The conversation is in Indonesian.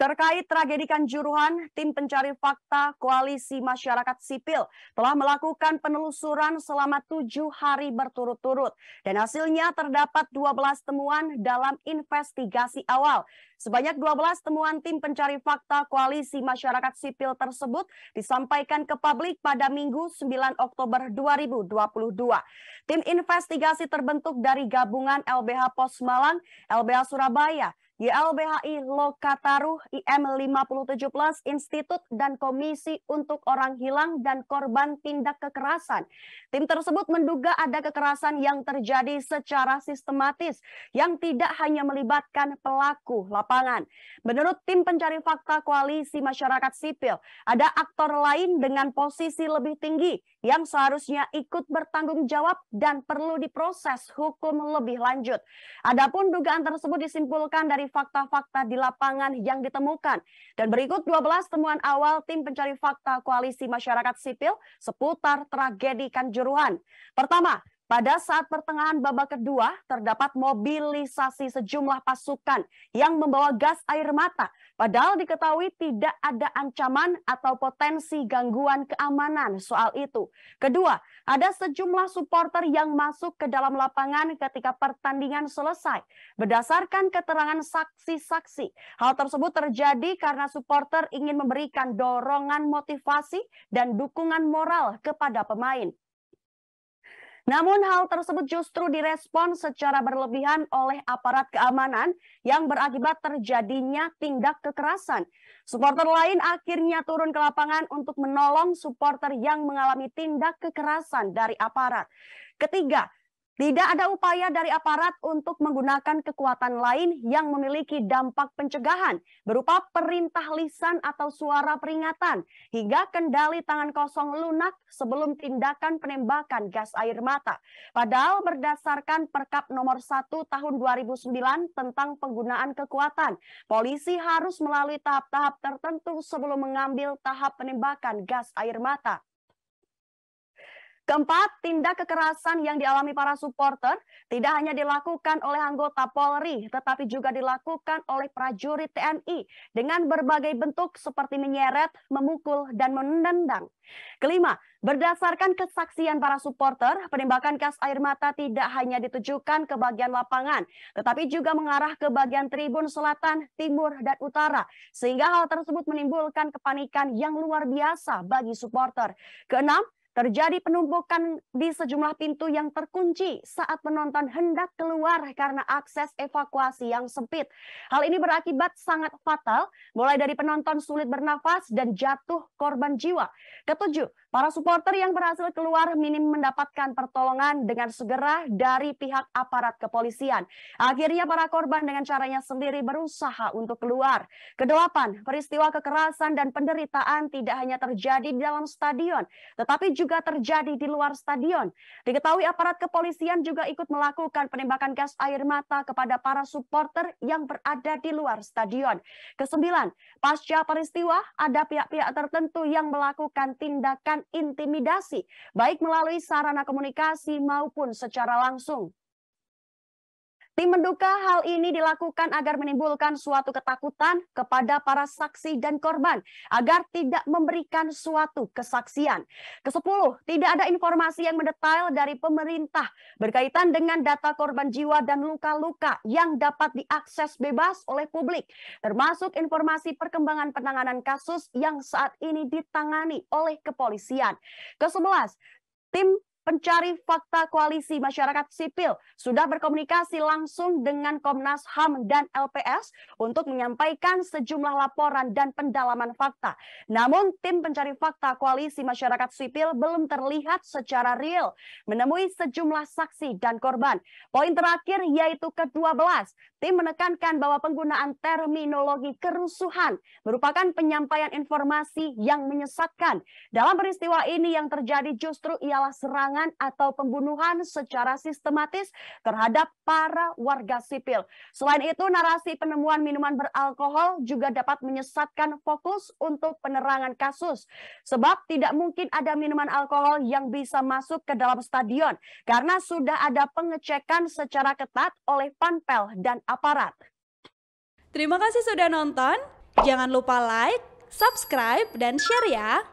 Terkait tragedi Kanjuruhan, tim pencari fakta Koalisi Masyarakat Sipil telah melakukan penelusuran selama 7 hari berturut-turut. Dan hasilnya terdapat 12 temuan dalam investigasi awal. Sebanyak 12 temuan tim pencari fakta Koalisi Masyarakat Sipil tersebut disampaikan ke publik pada Minggu 9 Oktober 2022. Tim investigasi terbentuk dari gabungan LBH Pos Malang, LBH Surabaya, YLBHI Lokataruh, IM 57 Plus, Institut, dan Komisi untuk Orang Hilang dan Korban Tindak Kekerasan. Tim tersebut menduga ada kekerasan yang terjadi secara sistematis yang tidak hanya melibatkan pelaku lapangan. Menurut tim pencari fakta Koalisi Masyarakat Sipil, ada aktor lain dengan posisi lebih tinggi yang seharusnya ikut bertanggung jawab dan perlu diproses hukum lebih lanjut. Adapun dugaan tersebut disimpulkan dari fakta-fakta di lapangan yang ditemukan. Dan berikut 12 temuan awal tim pencari fakta Koalisi Masyarakat Sipil seputar tragedi Kanjuruhan. Pertama, pada saat pertengahan babak kedua, terdapat mobilisasi sejumlah pasukan yang membawa gas air mata, padahal diketahui tidak ada ancaman atau potensi gangguan keamanan soal itu. Kedua, ada sejumlah supporter yang masuk ke dalam lapangan ketika pertandingan selesai. Berdasarkan keterangan saksi-saksi, hal tersebut terjadi karena supporter ingin memberikan dorongan motivasi dan dukungan moral kepada pemain. Namun hal tersebut justru direspon secara berlebihan oleh aparat keamanan yang berakibat terjadinya tindak kekerasan. Supporter lain akhirnya turun ke lapangan untuk menolong supporter yang mengalami tindak kekerasan dari aparat. Ketiga, tidak ada upaya dari aparat untuk menggunakan kekuatan lain yang memiliki dampak pencegahan berupa perintah lisan atau suara peringatan hingga kendali tangan kosong lunak sebelum tindakan penembakan gas air mata. Padahal berdasarkan Perkap nomor 1 tahun 2009 tentang penggunaan kekuatan, polisi harus melalui tahap-tahap tertentu sebelum mengambil tahap penembakan gas air mata. Keempat, tindak kekerasan yang dialami para supporter tidak hanya dilakukan oleh anggota Polri, tetapi juga dilakukan oleh prajurit TNI dengan berbagai bentuk seperti menyeret, memukul, dan menendang. Kelima, berdasarkan kesaksian para supporter, penembakan gas air mata tidak hanya ditujukan ke bagian lapangan, tetapi juga mengarah ke bagian tribun selatan, timur, dan utara, sehingga hal tersebut menimbulkan kepanikan yang luar biasa bagi supporter. Keenam, terjadi penumpukan di sejumlah pintu yang terkunci saat penonton hendak keluar karena akses evakuasi yang sempit. Hal ini berakibat sangat fatal, mulai dari penonton sulit bernafas dan jatuh korban jiwa. Ketujuh, para supporter yang berhasil keluar minim mendapatkan pertolongan dengan segera dari pihak aparat kepolisian. Akhirnya para korban dengan caranya sendiri berusaha untuk keluar. Kedelapan, peristiwa kekerasan dan penderitaan tidak hanya terjadi di dalam stadion, tetapi juga terjadi di luar stadion. Diketahui aparat kepolisian juga ikut melakukan penembakan gas air mata kepada para supporter yang berada di luar stadion. Kesembilan, pasca peristiwa ada pihak-pihak tertentu yang melakukan tindakan intimidasi, baik melalui sarana komunikasi maupun secara langsung. Tim menduga hal ini dilakukan agar menimbulkan suatu ketakutan kepada para saksi dan korban agar tidak memberikan suatu kesaksian. Kesepuluh, tidak ada informasi yang mendetail dari pemerintah berkaitan dengan data korban jiwa dan luka-luka yang dapat diakses bebas oleh publik, termasuk informasi perkembangan penanganan kasus yang saat ini ditangani oleh kepolisian. Kesebelas, tim pencari fakta Koalisi Masyarakat Sipil sudah berkomunikasi langsung dengan Komnas HAM dan LPS untuk menyampaikan sejumlah laporan dan pendalaman fakta. Namun tim pencari fakta Koalisi Masyarakat Sipil belum terlihat secara real menemui sejumlah saksi dan korban. Poin terakhir yaitu ke-12, tim menekankan bahwa penggunaan terminologi kerusuhan merupakan penyampaian informasi yang menyesatkan. Dalam peristiwa ini yang terjadi justru ialah serangan atau pembunuhan secara sistematis terhadap para warga sipil. Selain itu, narasi penemuan minuman beralkohol juga dapat menyesatkan fokus untuk penerangan kasus. Sebab tidak mungkin ada minuman alkohol yang bisa masuk ke dalam stadion karena sudah ada pengecekan secara ketat oleh Panpel dan aparat. Terima kasih sudah nonton. Jangan lupa like, subscribe, dan share ya.